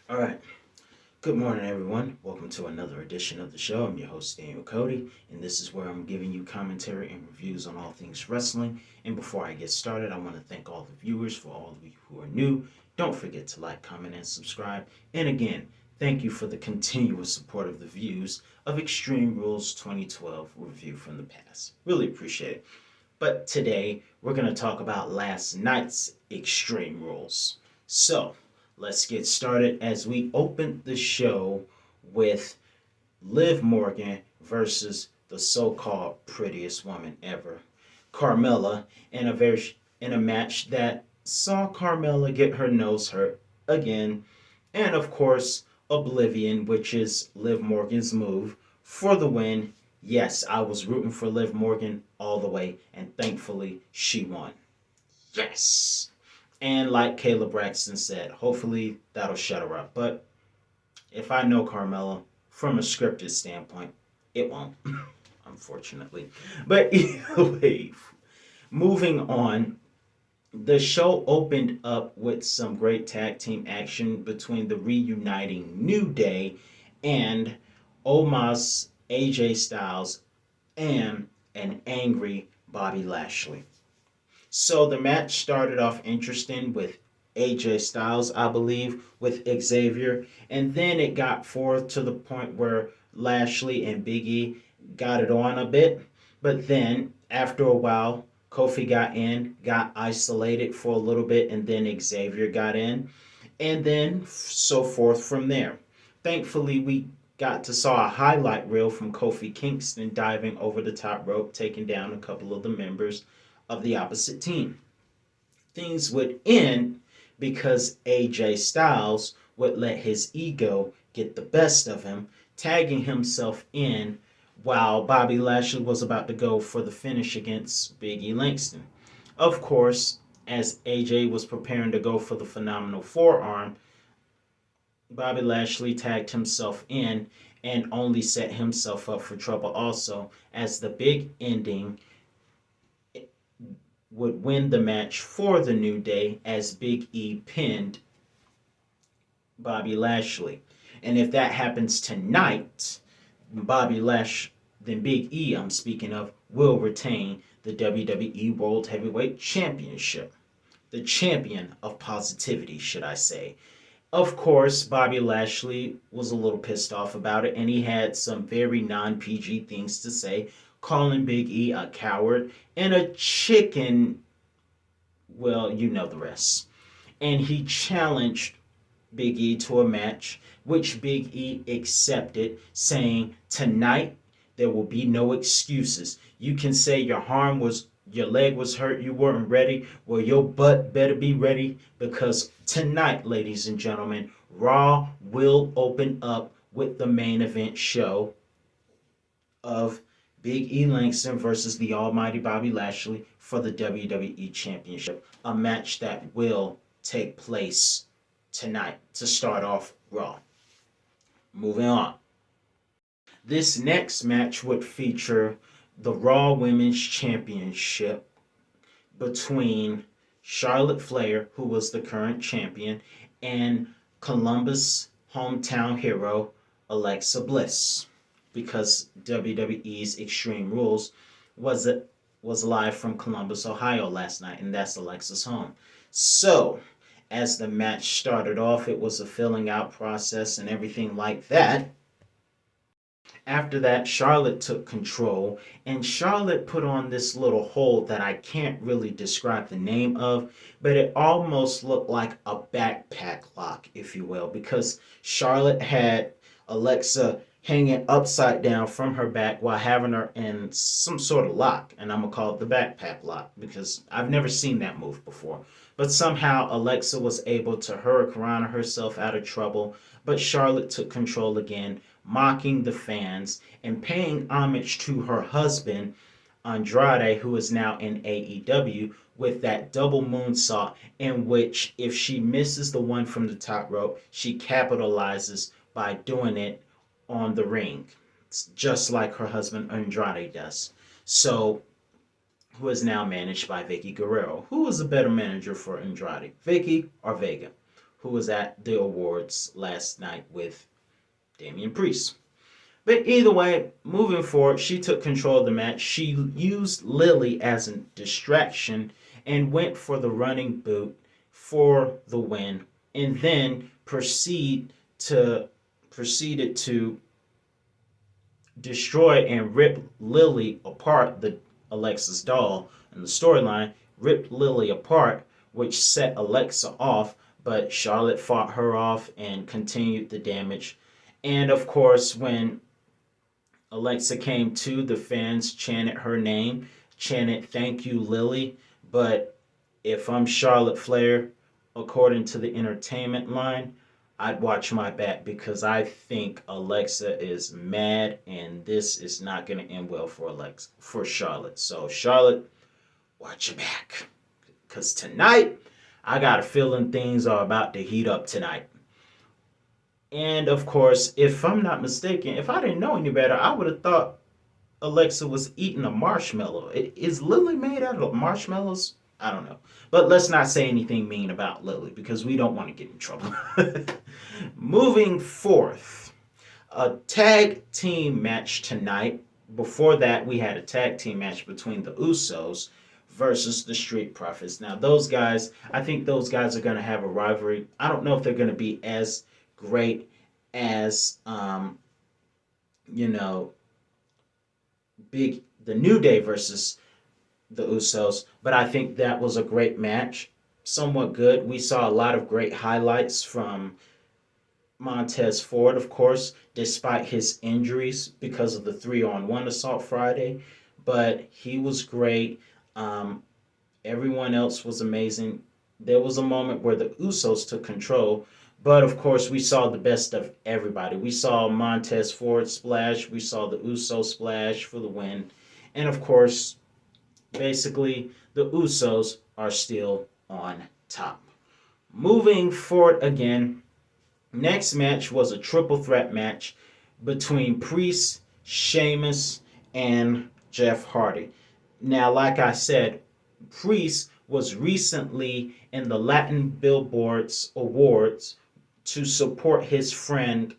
All right. Good morning, everyone. Welcome to another edition of the show. I'm your host, Daniel Cody, and this is where I'm giving you commentary and reviews on all things wrestling. And before I get started, I want to thank all the viewers. For all of you who are new, don't forget to like, comment, and subscribe. And again, thank you for the continuous support of the views of Extreme Rules 2012 review from the past. Really appreciate it. But today, we're going to talk about last night's Extreme Rules. So, let's get started as we open the show with Liv Morgan versus the so-called prettiest woman ever, Carmella, in a match that saw Carmella get her nose hurt again, and of course Oblivion, which is Liv Morgan's move, for the win. Yes, I was rooting for Liv Morgan all the way, and thankfully she won. Yes. And like Caleb Braxton said, hopefully that'll shut her up. But if I know Carmella from a scripted standpoint, it won't, unfortunately. But either way, moving on, the show opened up with some great tag team action between the reuniting New Day and Omos, AJ Styles, and an angry Bobby Lashley. So the match started off interesting with AJ Styles, I believe, with Xavier, and then it got forth to the point where Lashley and Big E got it on a bit. But then, after a while, Kofi got in, got isolated for a little bit, and then Xavier got in, and then so forth from there. Thankfully, we got to saw a highlight reel from Kofi Kingston diving over the top rope, taking down a couple of the members of the opposite team. Things would end because AJ Styles would let his ego get the best of him, tagging himself in while Bobby Lashley was about to go for the finish against Big E Langston. Of course, as AJ was preparing to go for the phenomenal forearm, Bobby Lashley tagged himself in and only set himself up for trouble also, as the big ending would win the match for the New Day as Big E pinned Bobby Lashley. And if that happens tonight, Bobby Lash, then Big E, I'm speaking of, will retain the WWE World Heavyweight Championship. The champion of positivity, should I say. Of course, Bobby Lashley was a little pissed off about it, and he had some very non PG things to say, calling Big E a coward and a chicken. Well, you know the rest. And he challenged Big E to a match, which Big E accepted, saying, "Tonight there will be no excuses. You can say your leg was hurt, you weren't ready. Well, your butt better be ready because tonight, ladies and gentlemen, Raw will open up with the main event show of Big E Langston versus the almighty Bobby Lashley for the WWE Championship, a match that will take place tonight to start off Raw." Moving on. This next match would feature the Raw Women's Championship between Charlotte Flair, who was the current champion, and Columbus hometown hero Alexa Bliss, because WWE's Extreme Rules was was live from Columbus, Ohio last night, and that's Alexa's home. So, as the match started off, it was a filling out process and everything like that. After that, Charlotte took control, and Charlotte put on this little hold that I can't really describe the name of, but it almost looked like a backpack lock, if you will, because Charlotte had Alexa hanging upside down from her back while having her in some sort of lock, and I'm gonna call it the backpack lock because I've never seen that move before. But somehow Alexa was able to hurricane herself out of trouble, but Charlotte took control again, mocking the fans and paying homage to her husband, Andrade, who is now in AEW, with that double moonsault, in which, if she misses the one from the top rope, she capitalizes by doing it on the ring, just like her husband Andrade does. So, who is now managed by Vicky Guerrero. Who was a better manager for Andrade, Vicky or Vega? who was at the awards last night with Damian Priest. But either way, moving forward, she took control of the match. She used Lily as a distraction and went for the running boot for the win, and then proceeded to destroy and rip Lily apart, the Alexa's doll in the storyline, ripped Lily apart, which set Alexa off, but Charlotte fought her off and continued the damage. And of course, when Alexa came to, the fans chanted her name, chanted "Thank you, Lily." But if I'm Charlotte Flair, according to the entertainment line, I'd watch my back because I think Alexa is mad and this is not going to end well for Charlotte. So Charlotte, watch your back because tonight I got a feeling things are about to heat up tonight. And of course, if I'm not mistaken, if I didn't know any better, I would have thought Alexa was eating a marshmallow. Is Lily made out of marshmallows? I don't know. But let's not say anything mean about Lily because we don't want to get in trouble. Moving forth, a tag team match tonight. Before that, we had a tag team match between the Usos versus the Street Profits. Now, those guys, I think those guys are going to have a rivalry. I don't know if they're going to be as great as, you know, the New Day versus the Usos, but I think that was a great match, somewhat good. We saw a lot of great highlights from Montez Ford, of course, despite his injuries because of the 3-on-1 Assault Friday, but he was great. Everyone else was amazing. There was a moment where the Usos took control, but of course, we saw the best of everybody. We saw Montez Ford splash, we saw the Uso splash for the win, and of course, basically, the Usos are still on top. Moving forward again, next match was a triple threat match between Priest, Sheamus, and Jeff Hardy. Now, like I said, Priest was recently in the Latin Billboards Awards to support his friend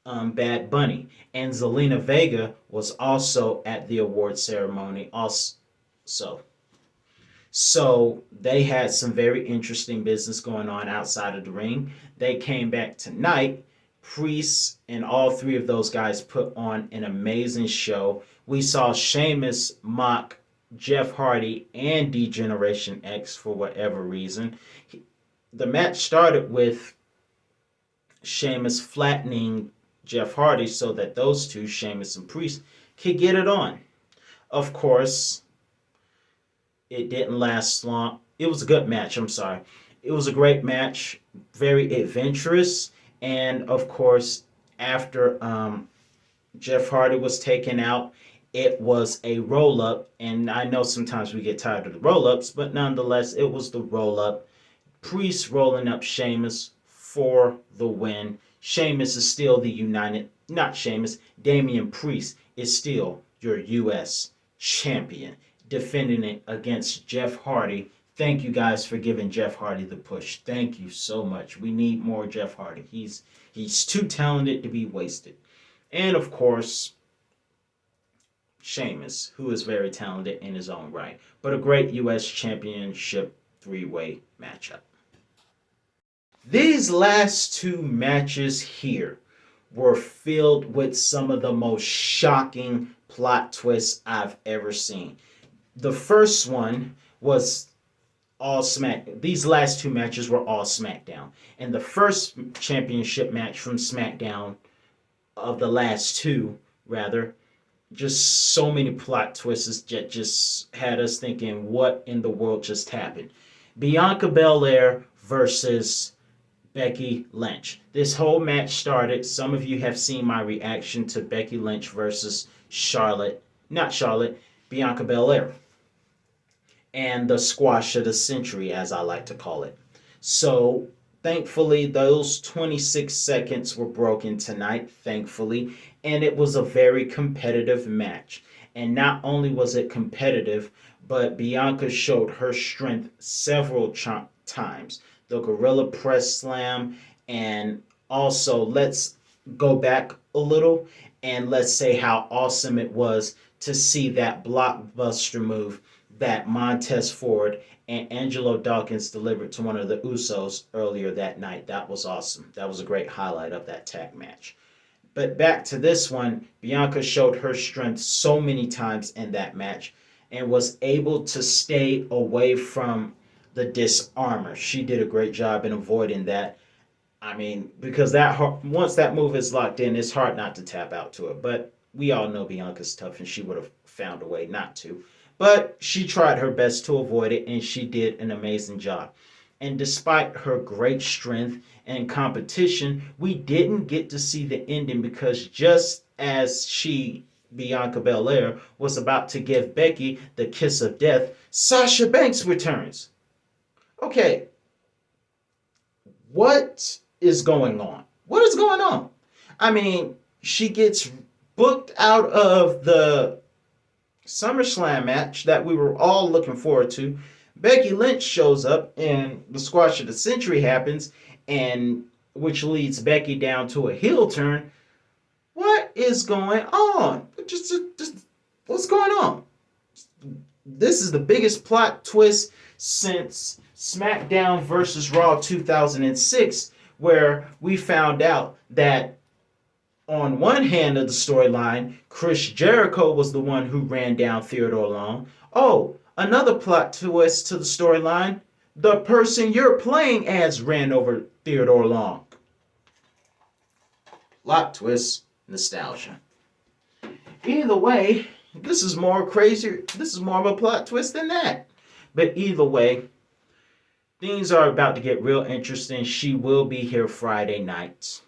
Bad Bunny. And Zelina Vega was also at the award ceremony also. So they had some very interesting business going on outside of the ring. They came back tonight. Priest and all three of those guys put on an amazing show. We saw Sheamus mock Jeff Hardy and D-Generation X for whatever reason. The match started with Sheamus flattening Jeff Hardy so that those two, Sheamus and Priest, could get it on. Of course, it didn't last long. It was a good match, I'm sorry. It was a great match, very adventurous, and of course, after Jeff Hardy was taken out, it was a roll-up, and I know sometimes we get tired of the roll-ups, but nonetheless, it was the roll-up. Priest rolling up Sheamus for the win. Sheamus is still Damian Priest is still your U.S. champion, defending it against Jeff Hardy. Thank you guys for giving Jeff Hardy the push. Thank you so much. We need more Jeff Hardy. He's too talented to be wasted. And of course, Sheamus, who is very talented in his own right, but a great U.S. Championship three-way matchup. These last two matches here were filled with some of the most shocking plot twists I've ever seen. The first one was all These last two matches were all SmackDown. And the first championship match from SmackDown, of the last two, rather, just so many plot twists that just had us thinking, what in the world just happened? Bianca Belair versus Becky Lynch. This whole match started, some of you have seen my reaction to Becky Lynch versus Bianca Belair. And the squash of the century, as I like to call it. So, thankfully, those 26 seconds were broken tonight, thankfully, and it was a very competitive match. And not only was it competitive, but Bianca showed her strength several times. the gorilla press slam, and also let's go back a little and let's say how awesome it was to see that blockbuster move that Montez Ford and Angelo Dawkins delivered to one of the Usos earlier that night. That was awesome. That was a great highlight of that tag match. But back to this one, Bianca showed her strength so many times in that match and was able to stay away from the disarmor. She did a great job in avoiding that. I mean, because that once that move is locked in, it's hard not to tap out to it. But we all know Bianca's tough, and she would have found a way not to. But she tried her best to avoid it, and she did an amazing job. And despite her great strength and competition, we didn't get to see the ending because just as Bianca Belair, was about to give Becky the kiss of death, Sasha Banks returns. Okay, what is going on? What is going on? I mean, she gets booked out of the SummerSlam match that we were all looking forward to. Becky Lynch shows up and the squash of the century happens, and which leads Becky down to a heel turn. What is going on? Just what's going on? This is the biggest plot twist since SmackDown versus Raw 2006, where we found out that on one hand of the storyline, Chris Jericho was the one who ran down Theodore Long. Oh, another plot twist to the storyline, the person you're playing as ran over Theodore Long. Plot twist, nostalgia. Either way, this is more crazy. This is more of a plot twist than that. But either way, things are about to get real interesting. She will be here Friday night.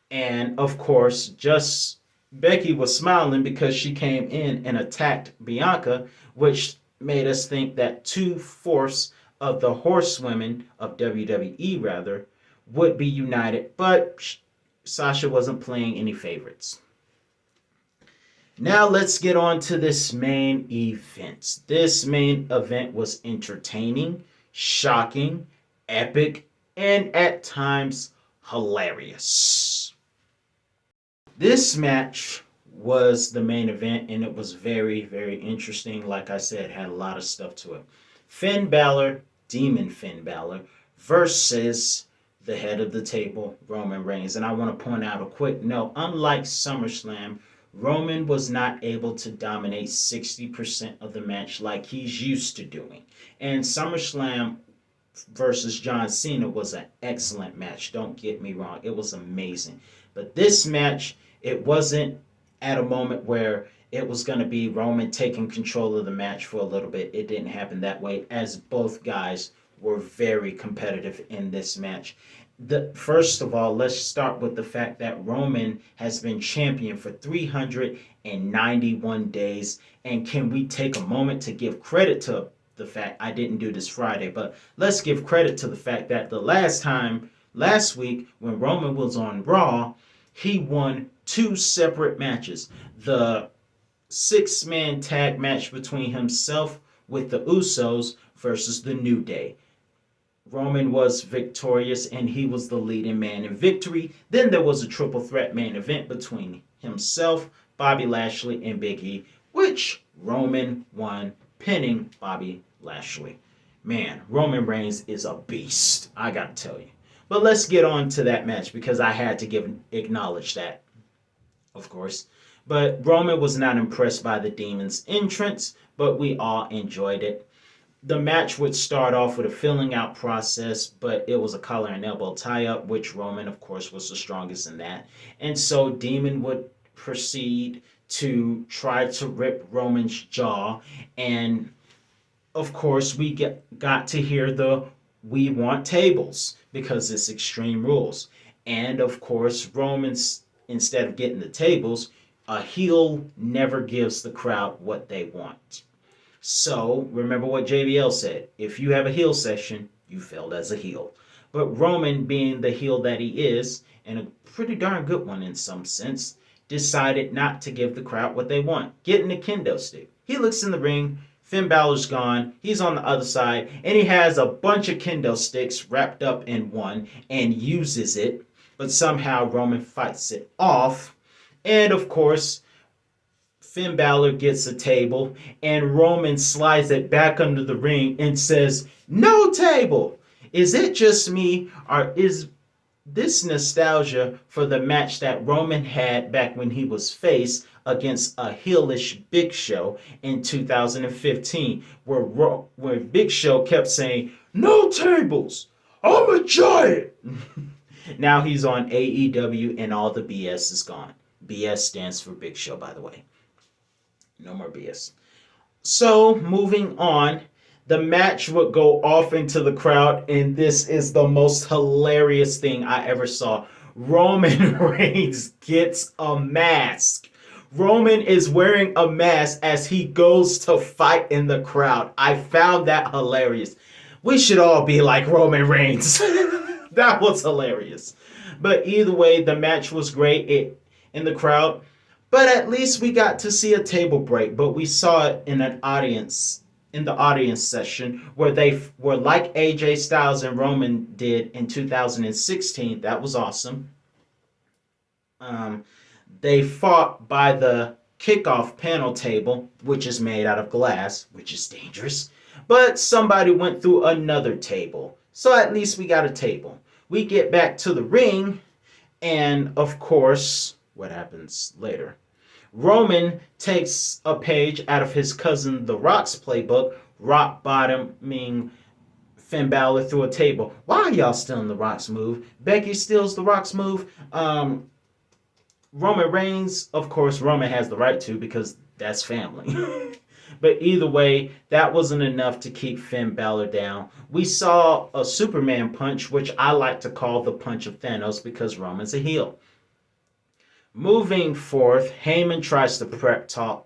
And of course, just Becky was smiling because she came in and attacked Bianca, which made us think that 2/4 of the horsewomen of WWE rather would be united, but Sasha wasn't playing any favorites. Now let's get on to this main event. This main event was entertaining, shocking, epic, and at times hilarious. This match was the main event and it was very, very interesting. Like I said, had a lot of stuff to it. Finn Balor, Demon Finn Balor, versus the head of the table, Roman Reigns. And I want to point out a quick note. Unlike SummerSlam, Roman was not able to dominate 60% of the match like he's used to doing. And SummerSlam versus John Cena was an excellent match. Don't get me wrong. It was amazing. But this match, it wasn't at a moment where it was going to be Roman taking control of the match for a little bit. It didn't happen that way, as both guys were very competitive in this match. First of all, let's start with the fact that Roman has been champion for 391 days. And can we take a moment to give credit to the fact, I didn't do this Friday, but let's give credit to the fact that last week, when Roman was on Raw, he won 2 separate matches. The 6-man tag match between himself with the Usos versus the New Day. Roman was victorious and he was the leading man in victory. Then there was a triple threat main event between himself, Bobby Lashley, and Big E, which Roman won, pinning Bobby Lashley. Man, Roman Reigns is a beast, I gotta tell you. But let's get on to that match because I had to acknowledge that, of course. But Roman was not impressed by the Demon's entrance, but we all enjoyed it. The match would start off with a filling out process, but it was a collar and elbow tie-up, which Roman, of course, was the strongest in that. And so Demon would proceed to try to rip Roman's jaw. And, of course, we got to hear the "we want tables" because it's Extreme Rules. And, of course, Roman's, instead of getting the tables, a heel never gives the crowd what they want. So, remember what JBL said. If you have a heel session, you failed as a heel. But Roman, being the heel that he is, and a pretty darn good one in some sense, decided not to give the crowd what they want. Getting a kendo stick. He looks in the ring, Finn Balor's gone. He's on the other side, and he has a bunch of kendo sticks wrapped up in one and uses it, but somehow Roman fights it off. And of course, Finn Balor gets a table, and Roman slides it back under the ring and says, "No table!" Is it just me, or is this nostalgia for the match that Roman had back when he was face against a heelish Big Show in 2015, where Big Show kept saying, "No tables! I'm a giant!" Now he's on AEW and all the BS is gone. BS stands for Big Show, by the way. No more BS. So, moving on, the match would go off into the crowd, and this is the most hilarious thing I ever saw. Roman Reigns gets a mask. Roman is wearing a mask as he goes to fight in the crowd. I found that hilarious. We should all be like Roman Reigns. That was hilarious. But either way, the match was great in the crowd. But at least we got to see a table break. But we saw it in an audience, in the audience session, where they were like AJ Styles and Roman did in 2016. That was awesome. They fought by the kickoff panel table, which is made out of glass, which is dangerous. But somebody went through another table. So at least we got a table. We get back to the ring, and of course, what happens later? Roman takes a page out of his cousin The Rock's playbook, rock bottoming Finn Balor through a table. Why are y'all stealing The Rock's move? Becky steals The Rock's move. Roman Reigns, of course, Roman has the right to because that's family. But either way, that wasn't enough to keep Finn Balor down. We saw a Superman punch, which I like to call the punch of Thanos because Roman's a heel. Moving forth, Heyman tries to prep talk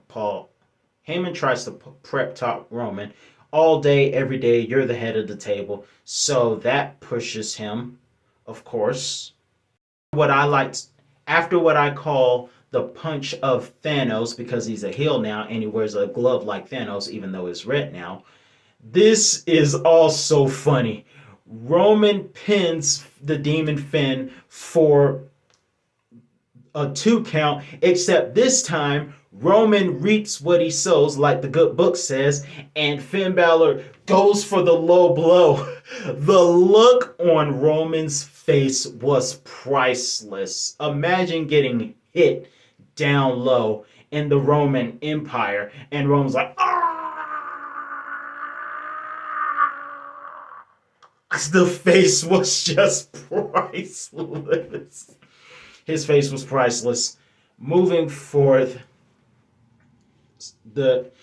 Roman all day, every day. You're the head of the table, so that pushes him, of course. After what I call the punch of Thanos, because he's a heel now and he wears a glove like Thanos, even though it's red now. This is also funny. Roman pins the Demon Finn for a 2 count, except this time Roman reaps what he sows, like the good book says, and Finn Balor goes for the low blow. The look on Roman's face was priceless. Imagine getting hit down low in the Roman Empire, and Roman's like, ah! The face was just priceless. His face was priceless. Moving forth,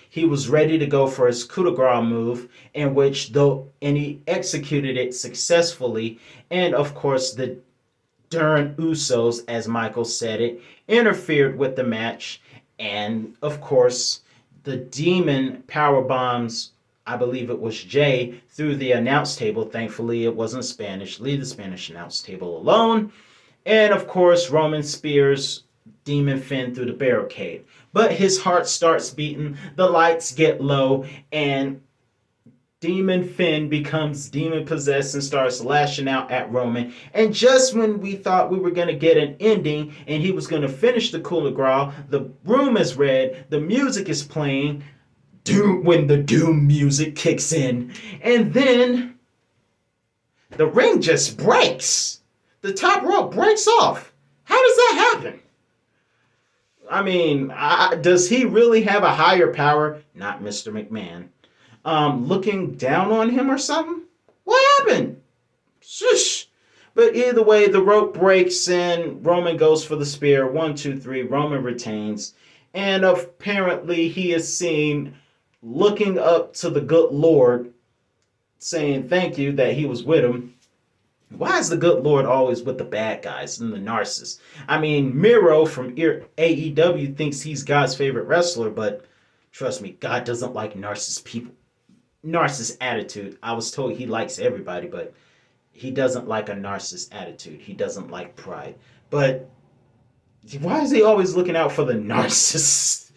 he was ready to go for his coup de grace move, and he executed it successfully. And of course, the darn Usos, as Michael said it, interfered with the match. And of course, the Demon power bombs, I believe it was Jay, through the announce table. Thankfully, it wasn't Spanish. Leave the Spanish announce table alone. And of course, Roman spears Demon Finn through the barricade. But his heart starts beating, the lights get low, and Demon Finn becomes demon possessed and starts lashing out at Roman. And just when we thought we were going to get an ending and he was going to finish the coup de grace, the room is red, the music is playing, when the doom music kicks in. And then the ring just breaks. The top rope breaks off. How does that happen? I mean, does he really have a higher power? Not Mr. McMahon. Looking down on him or something? What happened? Shush. But either way, the rope breaks and Roman goes for the spear. 1, 2, 3. Roman retains. And apparently he is seen looking up to the good Lord, saying thank you that he was with him. Why is the good Lord always with the bad guys and the narcissists? I mean, Miro from AEW thinks he's God's favorite wrestler, but trust me, God doesn't like narcissist people. Narcissist attitude. I was told he likes everybody, but he doesn't like a narcissist attitude. He doesn't like pride. But why is he always looking out for the narcissist?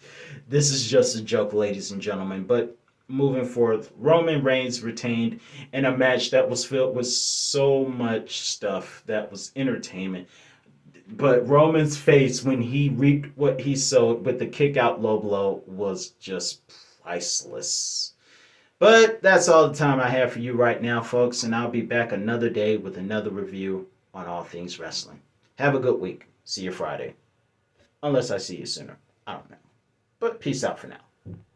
This is just a joke, ladies and gentlemen. But moving forth, Roman Reigns retained in a match that was filled with so much stuff that was entertainment. But Roman's face when he reaped what he sowed with the kick out low blow was just priceless. But that's all the time I have for you right now, folks, and I'll be back another day with another review on all things wrestling. Have a good week. See you Friday. Unless I see you sooner. I don't know. But peace out for now.